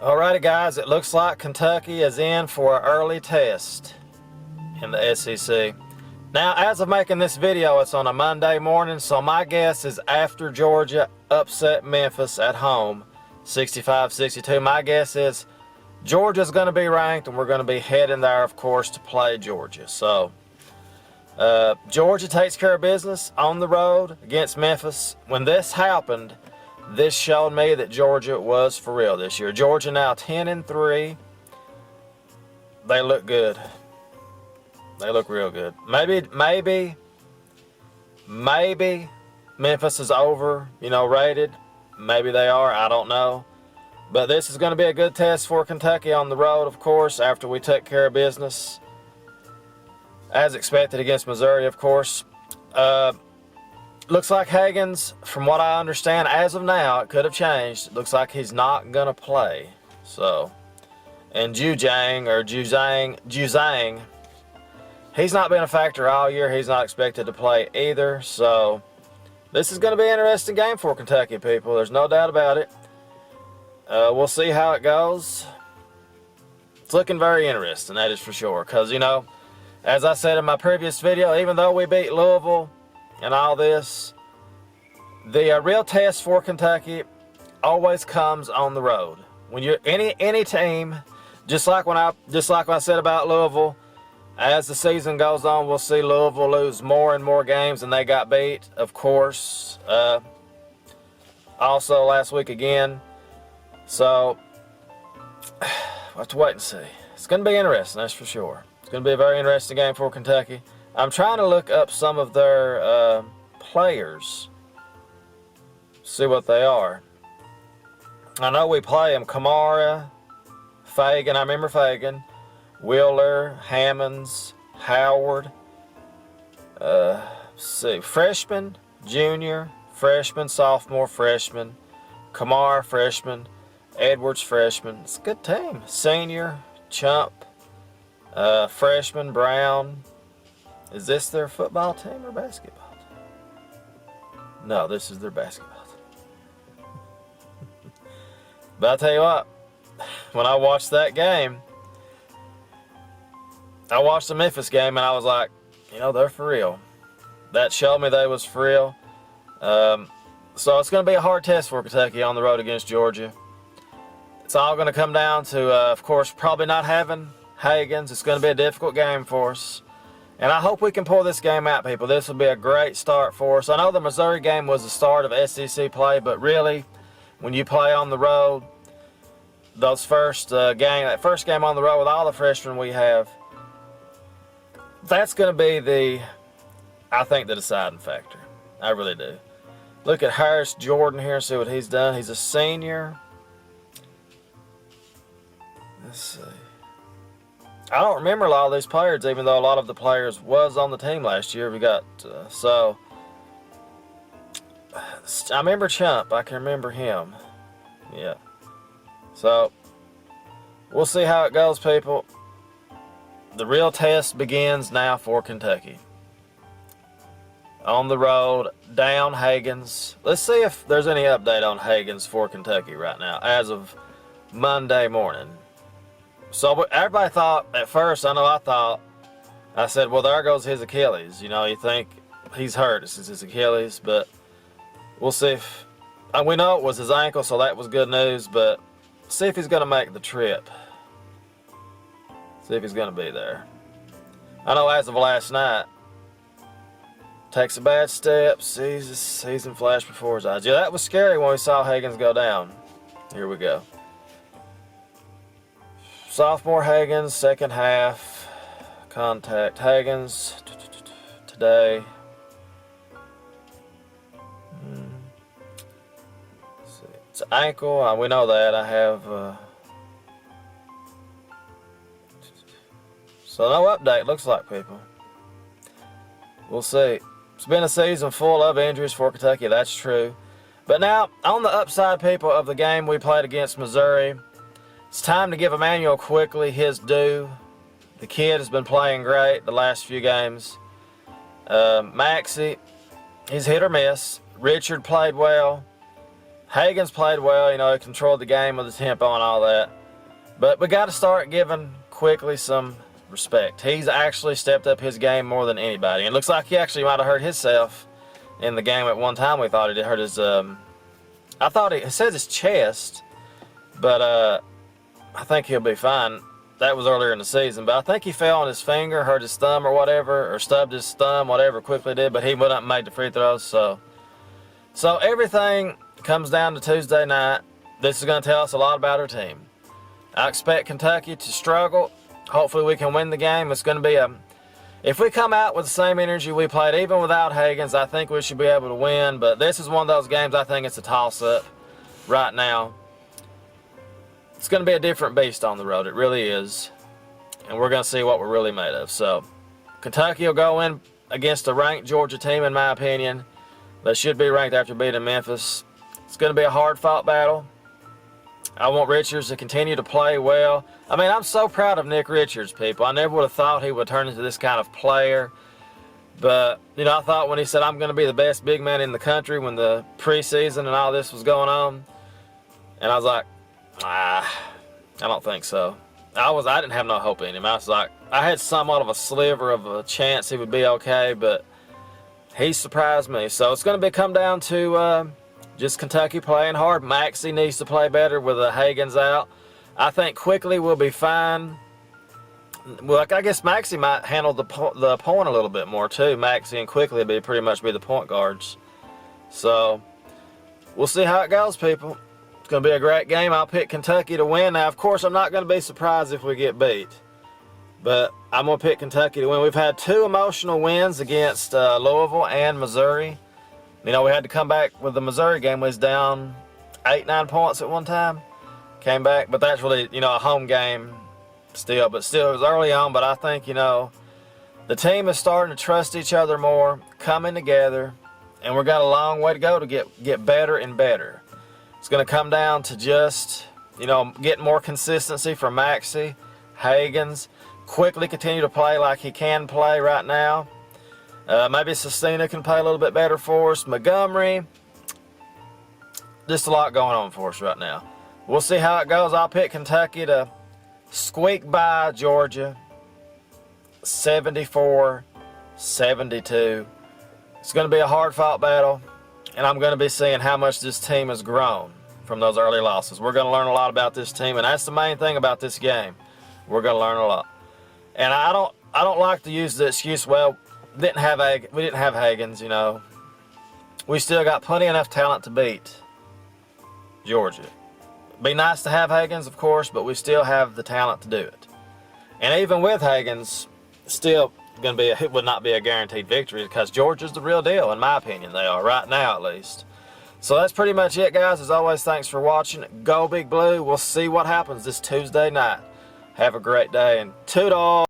Alrighty guys, it looks like Kentucky is in for an early test in the SEC. Now, as of making this video, it's on a Monday morning, so my guess is after Georgia upset Memphis at home, 65-62, my guess is Georgia's going to be ranked and we're going to be heading there, of course, to play Georgia. So, Georgia takes care of business on the road against Memphis. When this happened, this showed me that Georgia was for real this year. Georgia now 10-3. They look good. They look real good. Maybe Memphis is rated. Maybe they are. I don't know. But this is going to be a good test for Kentucky on the road, of course, after we take care of business. As expected against Missouri, of course. Looks like Hagens, from what I understand, as of now, it could have changed. Looks like he's not going to play. So, and Juzang, he's not been a factor all year. He's not expected to play either. So, this is going to be an interesting game for Kentucky, people. There's no doubt about it. We'll see how it goes. It's looking very interesting, that is for sure. Because, as I said in my previous video, even though we beat Louisville and all this, the real test for Kentucky always comes on the road. When you're any team, just like when I said about Louisville, as the season goes on, we'll see Louisville lose more and more games, and they got beat, of course. Also last week again. So we'll have to wait and see. It's going to be interesting, that's for sure. It's going to be a very interesting game for Kentucky. I'm trying to look up some of their players, see what they are. I know we play them: Kamara, Fagan, I remember Fagan, Wheeler, Hammonds, Howard. Let's see, freshman, junior, freshman, sophomore, freshman, Kamara, freshman, Edwards, freshman. It's a good team. Senior, Chump, freshman, Brown. Is this their football team or basketball team? No, this is their basketball team. But I'll tell you what, when I watched that game, I watched the Memphis game and I was like, they're for real. That showed me they was for real. So it's going to be a hard test for Kentucky on the road against Georgia. It's all going to come down to, of course, probably not having Hagens. It's going to be a difficult game for us. And I hope we can pull this game out, people. This will be a great start for us. I know the Missouri game was the start of SEC play, but really, when you play on the road, that first game on the road with all the freshmen we have, that's going to be I think, the deciding factor. I really do. Look at Harris Jordan here and see what he's done. He's a senior. Let's see. I don't remember a lot of these players, even though a lot of the players was on the team last year. We got, I remember Chump. I can remember him. Yeah. So, we'll see how it goes, people. The real test begins now for Kentucky. On the road, down Hagens. Let's see if there's any update on Hagens for Kentucky right now, as of Monday morning. So everybody thought, at first, I said, well, there goes his Achilles. You think he's hurt. It's his Achilles, but we'll see if, we know it was his ankle, so that was good news, but see if he's going to make the trip. See if he's going to be there. I know as of last night, takes a bad step, sees the season flash before his eyes. Yeah, that was scary when we saw Hagens go down. Here we go. Sophomore Hagens, second half. Contact Hagens today. It's an ankle. We know that. I have. So no update. Looks like, people. We'll see. It's been a season full of injuries for Kentucky. That's true. But now, on the upside, people, of the game we played against Missouri, it's time to give Emmanuel quickly his due. The kid has been playing great the last few games. Maxie, he's hit or miss. Richard played well. Hagens played well, you know, he controlled the game with the tempo and all that. But we got to start giving Quickly some respect. He's actually stepped up his game more than anybody. And it looks like he actually might have hurt himself in the game at one time. We thought he did hurt his, I thought it says his chest, but I think he'll be fine. That was earlier in the season, but I think he fell on his finger, hurt his thumb or whatever, or stubbed his thumb, whatever Quickly did, but he went up and made the free throws. So everything comes down to Tuesday night. This is going to tell us a lot about our team. I expect Kentucky to struggle. Hopefully we can win the game. It's going to be if we come out with the same energy we played, even without Hagens, I think we should be able to win. But this is one of those games I think it's a toss-up right now. It's going to be a different beast on the road. It really is. And we're going to see what we're really made of. So Kentucky will go in against a ranked Georgia team, in my opinion. They should be ranked after beating Memphis. It's going to be a hard-fought battle. I want Richards to continue to play well. I mean, I'm so proud of Nick Richards, people. I never would have thought he would turn into this kind of player. But, you know, I thought when he said, I'm going to be the best big man in the country when the preseason and all this was going on. And I was like, I don't think so. I didn't have no hope in him. I was like, I had somewhat of a sliver of a chance he would be okay, but he surprised me. So it's going to come down to just Kentucky playing hard. Maxey needs to play better with the Hagens out. I think Quickly will be fine. Well, I guess Maxey might handle the point a little bit more too. Maxey and Quickly will pretty much be the point guards. So we'll see how it goes, people. It's going to be a great game. I'll pick Kentucky to win. Now, of course, I'm not going to be surprised if we get beat. But I'm going to pick Kentucky to win. We've had 2 emotional wins against Louisville and Missouri. You know, we had to come back with the Missouri game. We was down 8-9 points at one time. Came back, but that's really, you know, a home game still. But still, it was early on. But I think, you know, the team is starting to trust each other more, coming together. And we've got a long way to go to get better and better. It's going to come down to just, you know, getting more consistency from Maxey, Hagens, Quickly continue to play like he can play right now. Maybe Sestina can play a little bit better for us. Montgomery. Just a lot going on for us right now. We'll see how it goes. I'll pick Kentucky to squeak by Georgia 74-72. It's going to be a hard-fought battle, and I'm going to be seeing how much this team has grown from those early losses. We're going to learn a lot about this team, and that's the main thing about this game. We're going to learn a lot. And I don't like to use the excuse, well, we didn't have Hagens, you know. We still got plenty enough talent to beat Georgia. Be nice to have Hagens, of course, but we still have the talent to do it. And even with Hagens, still it would not be a guaranteed victory because Georgia's the real deal, in my opinion. They are, right now at least. So that's pretty much it, guys. As always, thanks for watching. Go Big Blue. We'll see what happens this Tuesday night. Have a great day, and toodle!